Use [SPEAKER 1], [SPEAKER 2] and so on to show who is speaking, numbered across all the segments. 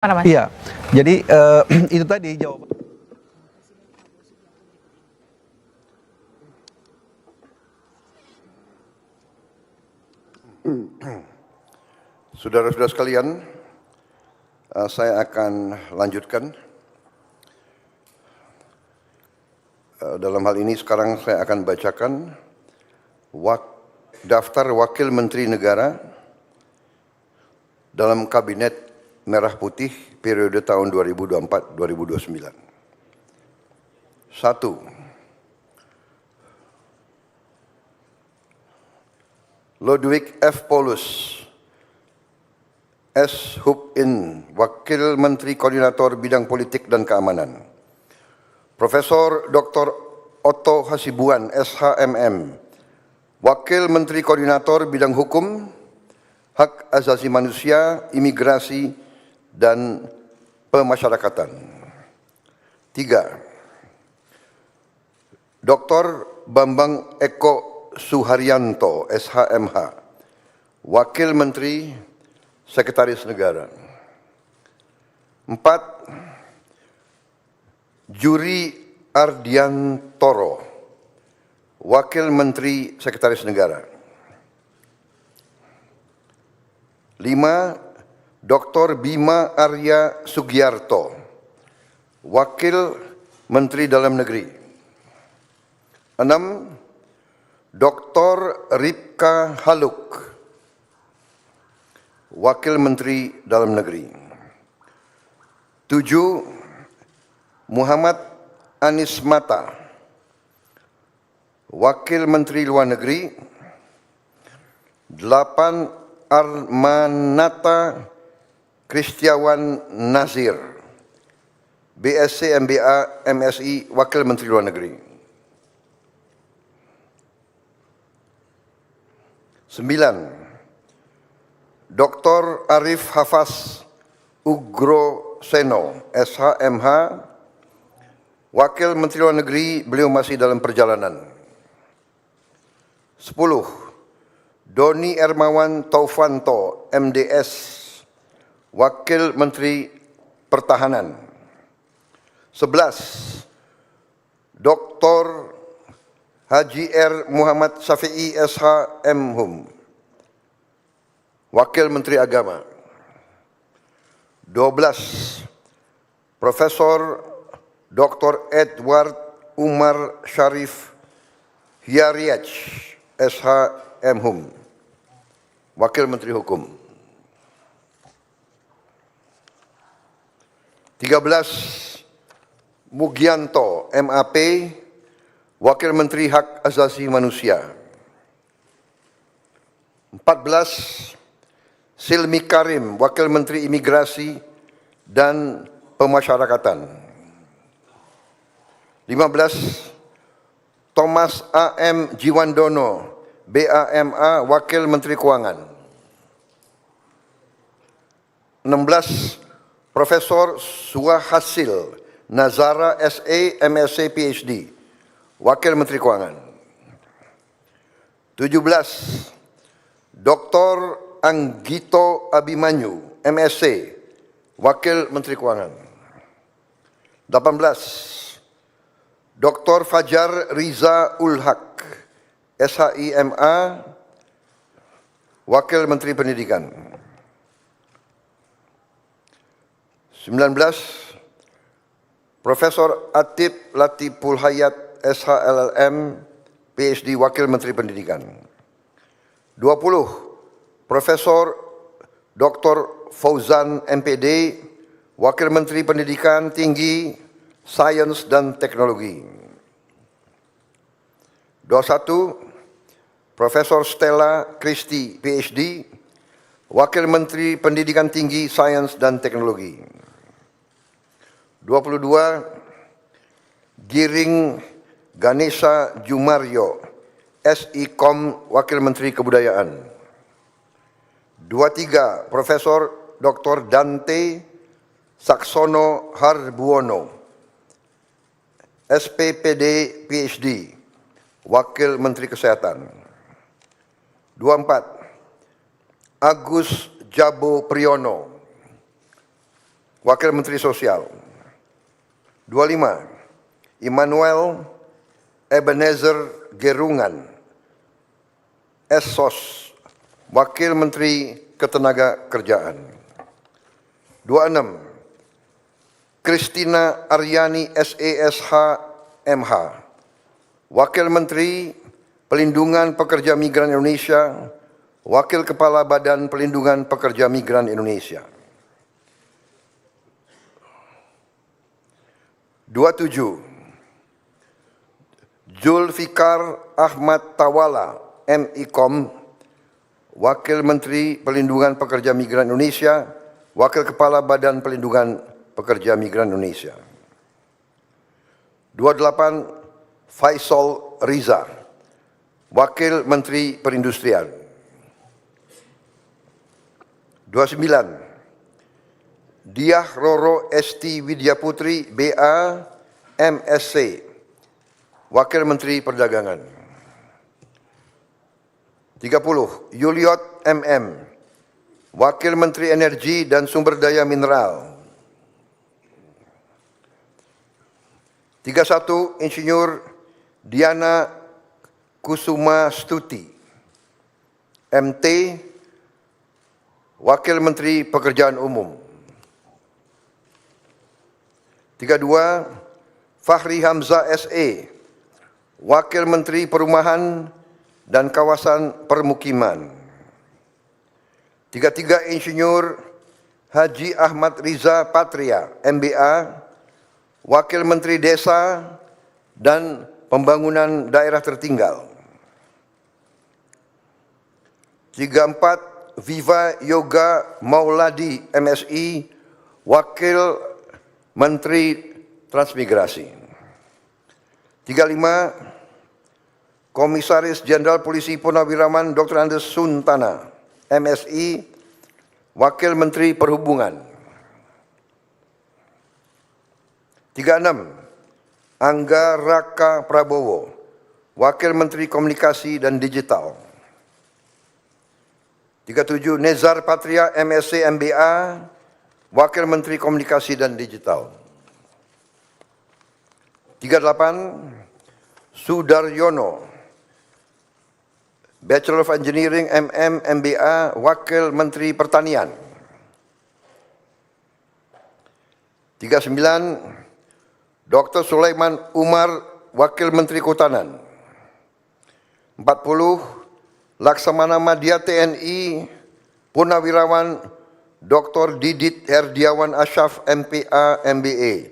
[SPEAKER 1] Mana, Mas?
[SPEAKER 2] Iya, jadi itu tadi jawaban.
[SPEAKER 3] Saudara-saudara sekalian, saya akan lanjutkan. Dalam hal ini sekarang saya akan bacakan daftar Wakil Menteri Negara dalam Kabinet Merah Putih periode tahun 2024-2029. 1. Ludwig F. Paulus, S. Hub-In, Wakil Menteri Koordinator Bidang Politik dan Keamanan. Profesor Dr. Otto Hasibuan, SHMM, Wakil Menteri Koordinator Bidang Hukum, Hak Asasi Manusia, Imigrasi, dan Pemasyarakatan. 3. Dr. Bambang Eko Suharyanto, SHMH, Wakil Menteri Sekretaris Negara. 4. Juri Ardiantoro, Wakil Menteri Sekretaris Negara. 5. Dr. Bima Arya Sugiarto, Wakil Menteri Dalam Negeri. 6. Dr. Ripka Haluk, Wakil Menteri Dalam Negeri. 7. Muhammad Anies Mata, Wakil Menteri Luar Negeri. 8. Armanata Kristiawan Nazir, BSc MBA MSI, Wakil Menteri Luar Negeri. 9. Dr. Arif Hafaz Ugroseno, SHMH, Wakil Menteri Luar Negeri, beliau masih dalam perjalanan. 10. Doni Ermawan Taufanto, MDS, Wakil Menteri Pertahanan. 11. Dr. Haji R. Muhammad Syafi'i, SH M.Hum, Wakil Menteri Agama. 12. Profesor Dr. Edward Umar Syarif Hiyariach, SH M.Hum, Wakil Menteri Hukum. 13. Mugianto, MAP, Wakil Menteri Hak Asasi Manusia. 14. Silmi Karim, Wakil Menteri Imigrasi dan Pemasyarakatan. 15. Thomas A.M. Jiwandono, BAMA, Wakil Menteri Keuangan. 16. Profesor Suhasil Nazara, SE, MSc, PhD, Wakil Menteri Keuangan. 17. Dr. Anggito Abimanyu, MSc, Wakil Menteri Keuangan. 18. Dr. Fajar Riza Ulhaq, SHIMA, Wakil Menteri Pendidikan. 19. Profesor Atib Latiful Hayat, SHLLM, PhD, Wakil Menteri Pendidikan. 20. Profesor Dr. Fauzan, MPD, Wakil Menteri Pendidikan Tinggi, Sains dan Teknologi. 21. Profesor Stella Christy, PhD, Wakil Menteri Pendidikan Tinggi, Sains dan Teknologi. 22. Giring Ganesha Jumaryo, SIKOM, Wakil Menteri Kebudayaan. 23. Profesor Dr. Dante Saksono Harbuono, SPPD, PhD, Wakil Menteri Kesehatan. 24. Agus Jabo Priyono, Wakil Menteri Sosial. 25. Immanuel Ebenezer Gerungan, SSOS, Wakil Menteri Ketenagakerjaan. 26. Christina Aryani SESH MH, Wakil Menteri Pelindungan Pekerja Migran Indonesia, Wakil Kepala Badan Pelindungan Pekerja Migran Indonesia. 27. Zulfikar Ahmad Tawala MIKOM, Wakil Menteri Pelindungan Pekerja Migran Indonesia, Wakil Kepala Badan Pelindungan Pekerja Migran Indonesia. 28. Faisal Riza, Wakil Menteri Perindustrian. 29. Diah Roro Esti Widyaputri BA MSc, Wakil Menteri Perdagangan. 30. Yuliot MM, Wakil Menteri Energi dan Sumber Daya Mineral. 31. Insinyur Diana Kusuma Stuti, MT, Wakil Menteri Pekerjaan Umum. 32. Fahri Hamzah SE, Wakil Menteri Perumahan dan Kawasan Permukiman. 33. Insinyur Haji Ahmad Riza Patria, MBA, Wakil Menteri Desa dan Pembangunan Daerah Tertinggal. 34. Viva Yoga Mauladi, MSI, Wakil Menteri Transmigrasi. 35. Komisaris Jenderal Polisi Purnawirawan Dr. Andes Suntana, MSI, Wakil Menteri Perhubungan. 36. Angga Raka Prabowo, Wakil Menteri Komunikasi dan Digital. 37. Nezar Patria, MSc MBA, Wakil Menteri Komunikasi dan Digital. 38. Sudaryono, Bachelor of Engineering MM MBA, Wakil Menteri Pertanian. 39. Dr. Sulaiman Umar, Wakil Menteri Kehutanan. 40. Laksamana Madya TNI, Purnawirawan Dr. Didit Herdiawan Asyaf MPA MBA,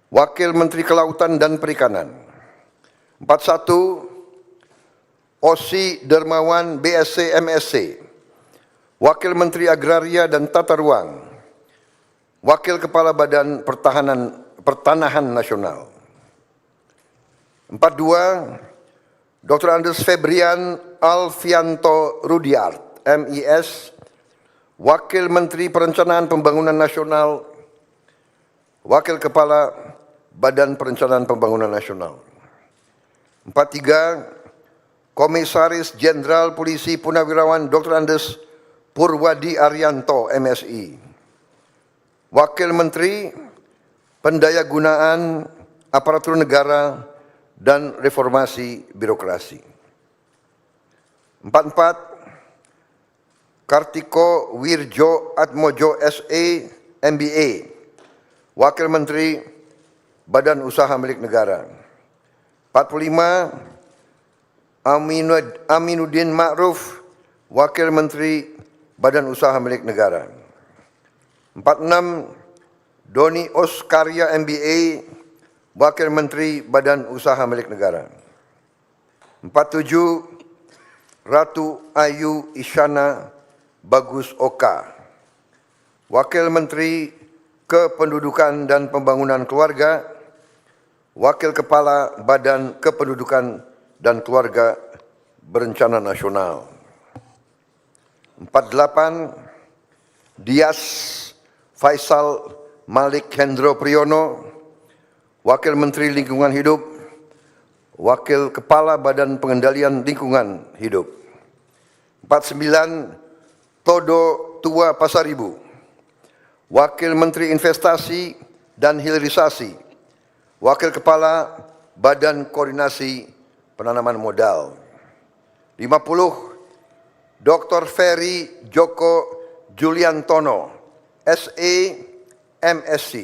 [SPEAKER 3] Wakil Menteri Kelautan dan Perikanan. 41. Osi Dermawan BSc MSc, Wakil Menteri Agraria dan Tata Ruang, Wakil Kepala Badan Pertanahan Nasional. 42. Dr. Andes Febrian Alfianto Rudiart, MIS, Wakil Menteri Perencanaan Pembangunan Nasional, Wakil Kepala Badan Perencanaan Pembangunan Nasional. 43. Komisaris Jenderal Polisi Purnawirawan Dr. Andes Purwadi Arianto, MSI, Wakil Menteri Pendayagunaan Aparatur Negara dan Reformasi Birokrasi. 44. Kartiko Wirjo Atmojo SE, MBA, Wakil Menteri Badan Usaha Milik Negara. 45. Aminuddin Ma'ruf, Wakil Menteri Badan Usaha Milik Negara. 46. Doni Oskarya MBA, Wakil Menteri Badan Usaha Milik Negara. 47. Ratu Ayu Isyana Bagus Oka, Wakil Menteri Kependudukan dan Pembangunan Keluarga, Wakil Kepala Badan Kependudukan dan Keluarga Berencana Nasional. 48. Dias Faisal Malik Hendro Priyono, Wakil Menteri Lingkungan Hidup, Wakil Kepala Badan Pengendalian Lingkungan Hidup. 49. Todo Tua Pasaribu, Wakil Menteri Investasi dan Hilirisasi, Wakil Kepala Badan Koordinasi Penanaman Modal. 50, Dr. Ferry Joko Juliantono, SE, MSc,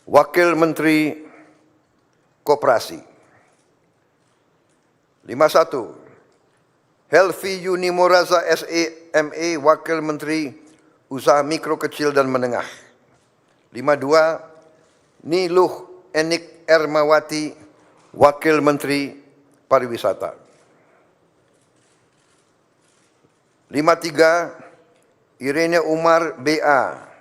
[SPEAKER 3] Wakil Menteri Koperasi. 51, Helvi Yuni Moraza, SE, ME, Wakil Menteri Usaha Mikro, Kecil dan Menengah. 52, Niluh Enik Ermawati, Wakil Menteri Pariwisata. 53, Irene Umar BA,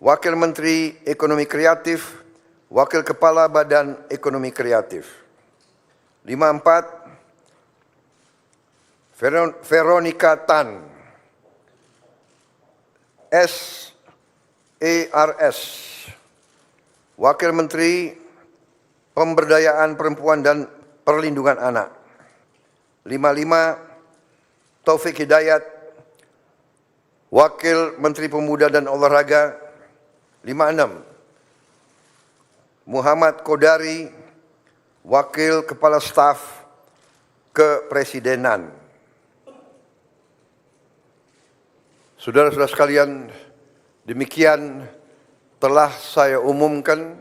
[SPEAKER 3] Wakil Menteri Ekonomi Kreatif, Wakil Kepala Badan Ekonomi Kreatif. 54, Veronica Tan, SERS, Wakil Menteri Pemberdayaan Perempuan dan Perlindungan Anak. 55, Taufik Hidayat, Wakil Menteri Pemuda dan Olahraga. 56, Muhammad Kodari, Wakil Kepala Staf Kepresidenan. Saudara-saudara sekalian, demikian telah saya umumkan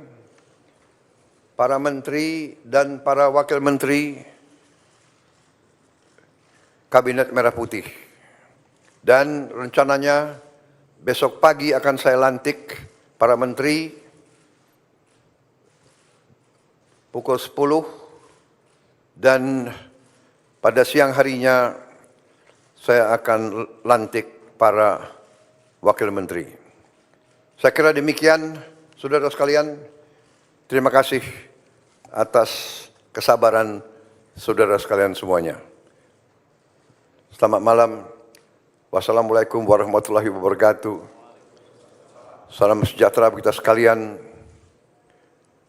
[SPEAKER 3] para menteri dan para wakil menteri Kabinet Merah Putih. Dan rencananya besok pagi akan saya lantik para menteri pukul 10 dan pada siang harinya saya akan lantik para wakil menteri. Saya kira demikian, saudara sekalian. Terima kasih atas kesabaran saudara sekalian semuanya. Selamat malam. Wassalamualaikum warahmatullahi wabarakatuh. Salam sejahtera bagi kita sekalian.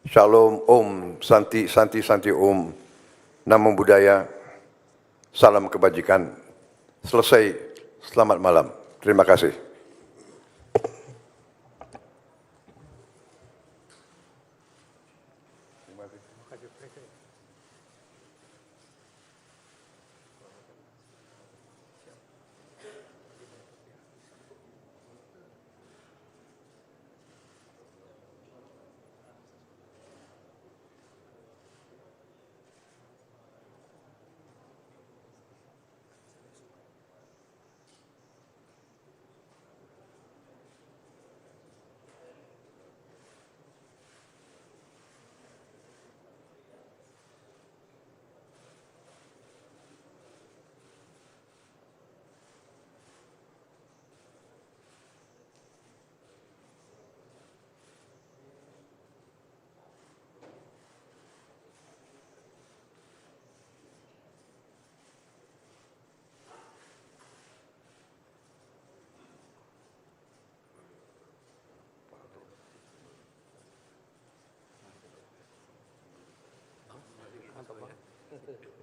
[SPEAKER 3] Shalom, Om, Santi, Santi, Santi, Om. Namo Buddhaya. Salam kebajikan. Selesai. Selamat malam. Terima kasih. Mantap, Pak.